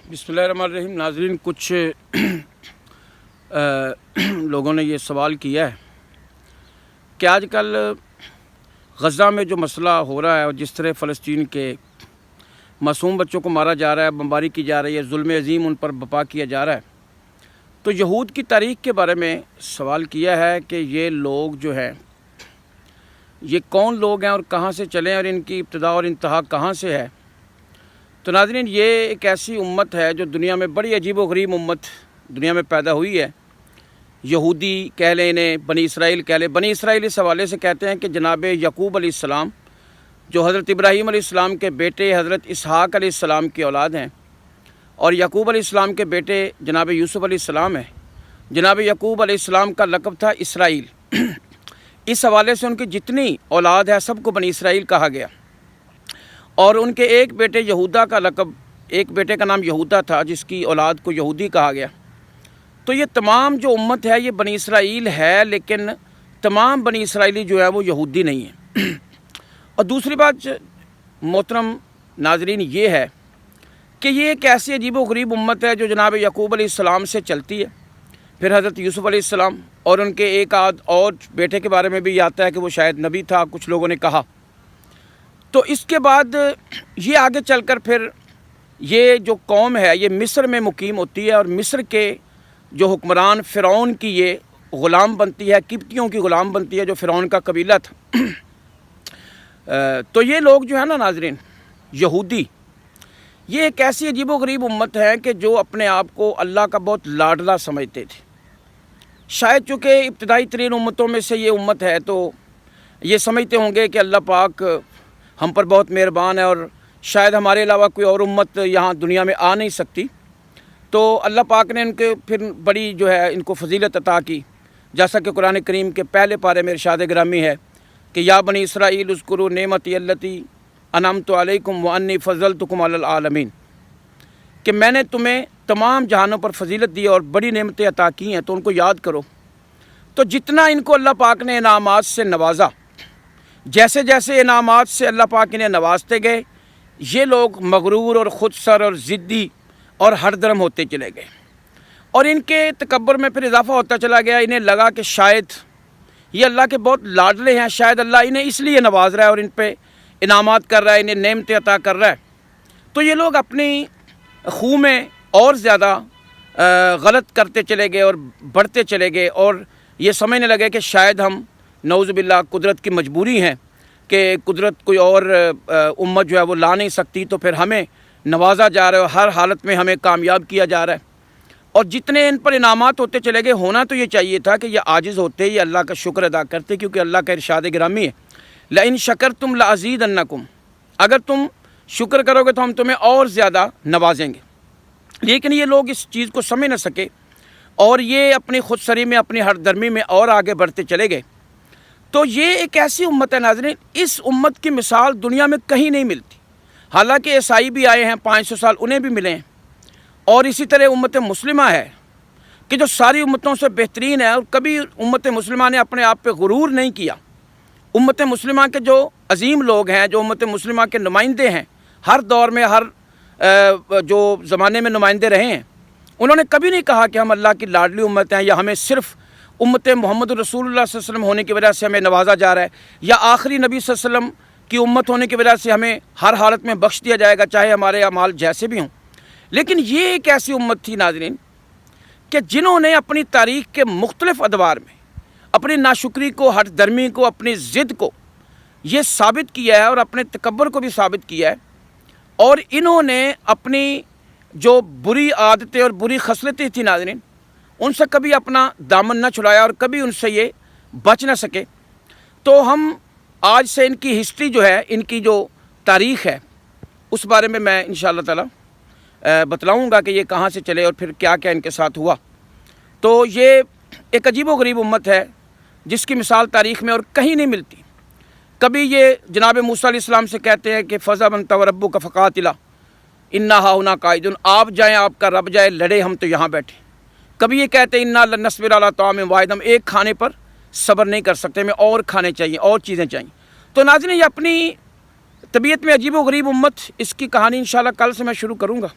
बिस्मिल्लाहिर्रहमानिर्रहीम। नाज़रीन, कुछ लोगों ने ये सवाल किया है कि आजकल गज़ा में जो मसला हो रहा है और जिस तरह फ़लस्तीन के मासूम बच्चों को मारा जा रहा है, बमबारी की जा रही है, जुल्म अज़ीम उन पर बपा किया जा रहा है, तो यहूद की तारीख़ के बारे में सवाल किया है कि ये लोग जो हैं, ये कौन लोग हैं और कहाँ से चले हैं और इनकी इब्तिदा और इंतहा कहाँ से है। तो नाज़रीन, ये एक ऐसी उम्मत है जो दुनिया में बड़ी अजीब व गरीब उम्मत दुनिया में पैदा हुई है। यहूदी कह लें, इन्हें बनी इसराइल कह लें। बनी इसराइल इस हवाले से कहते हैं कि जनाब यकूब अलैहिस्सलाम जो हज़रत इब्राहीम अलैहिस्सलाम के बेटे हज़रत इसहाक़ अलैहिस्सलाम की औलाद हैं, और यकूब अलैहिस्सलाम के बेटे जनाब यूसुफ़ अलैहिस्सलाम हैं। जनाब यकूब अलैहिस्सलाम का लक़ब था इसराइल। इस हवाले से उनकी जितनी औलाद है सबको बनी इसराइल कहा गया। और उनके एक बेटे यहूदा का लक़ब, एक बेटे का नाम यहूदा था जिसकी औलाद को यहूदी कहा गया। तो ये तमाम जो उम्मत है ये बनी इसराइल है, लेकिन तमाम बनी इसराइली जो है वो यहूदी नहीं है। और दूसरी बात मोहतरम नाज़रीन ये है कि ये एक ऐसी अजीब व गरीब उम्मत है जो जनाब यकूब अलैहिस्सलाम से चलती है। फिर हज़रत यूसुफ़ अलैहिस्सलाम और उनके एक आध और बेटे के बारे में भी आता है कि वो शायद नबी था, कुछ लोगों ने कहा। तो इसके बाद ये आगे चलकर फिर ये जो कौम है ये मिस्र में मुकीम होती है और मिस्र के जो हुक्मरान फ़िरौन की ये ग़ुलाम बनती है, किप्तियों की ग़ुलाम बनती है जो फ़िरौन का कबीला था। तो ये लोग जो है ना नाज़रीन, यहूदी, ये एक ऐसी अजीब व गरीब उम्मत है कि जो अपने आप को अल्लाह का बहुत लाडला समझते थे। शायद चूँकि इब्तिदाई तरीन उम्मतों में से ये उम्मत है तो ये समझते होंगे कि अल्लाह पाक हम पर बहुत मेहरबान है और शायद हमारे अलावा कोई और उम्मत यहाँ दुनिया में आ नहीं सकती। तो अल्लाह पाक ने इनके फिर बड़ी जो है इनको फजीलत अता की, जैसा कि कुरान करीम के पहले पारे में इरशाद ग्रामी है कि या बनी इसराइल उज़्कुरू नेमती अल्लती अनअमतु अलैकुम व अन्नी फ़ज़्ज़लतुकुम अलल आलमीन, कि मैंने तुम्हें तमाम जहानों पर फजीलत दी और बड़ी नेमतें अता की हैं, तो उनको याद करो। तो जितना इनको अल्लाह पाक ने इनामात से नवाजा, जैसे जैसे इनामात से अल्लाह पाक इन्हें नवाजते गए, ये लोग मगरूर और ख़ुदसर और ज़िद्दी और हरदरम होते चले गए और इनके तकब्बर में फिर इजाफ़ा होता चला गया। इन्हें लगा कि शायद ये अल्लाह के बहुत लाडले हैं, शायद अल्लाह इन्हें इसलिए नवाज रहा है और इन पे इनामात कर रहा है, इन्हें नेमतें अता कर रहा है। तो ये लोग अपनी खूह में और ज़्यादा गलत करते चले गए और बढ़ते चले गए और ये समझने लगे कि शायद हम नऊज़ बिल्लाह कुदरत की मजबूरी है कि कुदरत कोई और उम्मत जो है वो ला नहीं सकती, तो फिर हमें नवाजा जा रहा है, हर हालत में हमें कामयाब किया जा रहा है। और जितने इन पर इनामात होते चले गए, होना तो ये चाहिए था कि ये आजिज़ होते, ये अल्लाह का शुक्र अदा करते, क्योंकि अल्लाह का इरशाद ग्रामी है लइन शकरतुम लअज़ीदन्नकुम, अगर तुम शुक्र करोगे तो हम तुम्हें और ज़्यादा नवाजेंगे। लेकिन ये लोग इस चीज़ को समझ न सके और ये अपनी खुदसरी में, अपनी हरदर्मी में और आगे बढ़ते चले गए। तो ये एक ऐसी उम्मत है नाज़रीन, इस उम्मत की मिसाल दुनिया में कहीं नहीं मिलती। हालांकि ईसाई भी आए हैं 500 साल, उन्हें भी मिले हैं। और इसी तरह उम्मत मुस्लिमा है कि जो सारी उम्मतों से बेहतरीन है और कभी उम्मत मुस्लिमा ने अपने आप पे गुरूर नहीं किया। उम्मत मुस्लिमा के जो अजीम लोग हैं, जो उम्मत मुस्लिमा के नुमाइंदे हैं, हर दौर में, हर जो ज़माने में नुमाइंदे रहे हैं, उन्होंने कभी नहीं कहा कि हम अल्लाह की लाडली उम्मत हैं या हमें सिर्फ़ उम्मत मोहम्मद रसूलुल्लाह सल्लल्लाहु अलैहि वसल्लम होने की वजह से हमें नवाजा जा रहा है या आखिरी नबी सल्लल्लाहु अलैहि वसल्लम की उम्मत होने की वजह से हमें हर हालत में बख्श दिया जाएगा, चाहे हमारे अमाल जैसे भी हों। लेकिन ये एक ऐसी उम्मत थी नाज़रीन कि जिन्होंने अपनी तारीख़ के मुख्तलिफ़ अदवार में अपनी नाशुक्री को, हठधर्मी को, अपनी ज़िद को ये साबित किया है और अपने तकब्बर को भी साबित किया है। और इन्होंने अपनी जो बुरी आदतें और बुरी खसलतें थी नाज़रीन, उनसे कभी अपना दामन न छुड़ाया और कभी उनसे ये बच न सके। तो हम आज से इनकी हिस्ट्री जो है, इनकी जो तारीख़ है, उस बारे में मैं इंशाअल्लाह ताला बतलाऊँगा कि ये कहाँ से चले और फिर क्या क्या इनके साथ हुआ। तो ये एक अजीब व गरीब उम्मत है जिसकी मिसाल तारीख़ में और कहीं नहीं मिलती। कभी ये जनाब मूसा अलैहिस्सलाम से कहते हैं कि फ़ज़हब अंत व रब्बुका फ़क़ातिला इन्ना हाहुना काइदुन, आप जाएँ, आपका रब जाए, लड़े, हम तो यहाँ बैठे। कभी ये कहते हैं इन्ना लन नस्बिर अला तामिन वाहिद, हम एक खाने पर सब्र नहीं कर सकते, हमें और खाने चाहिए, और चीज़ें चाहिए। तो नाज़रीन, ये अपनी तबीयत में अजीब व गरीब उम्मत, इसकी कहानी इंशाअल्लाह कल से मैं शुरू करूँगा।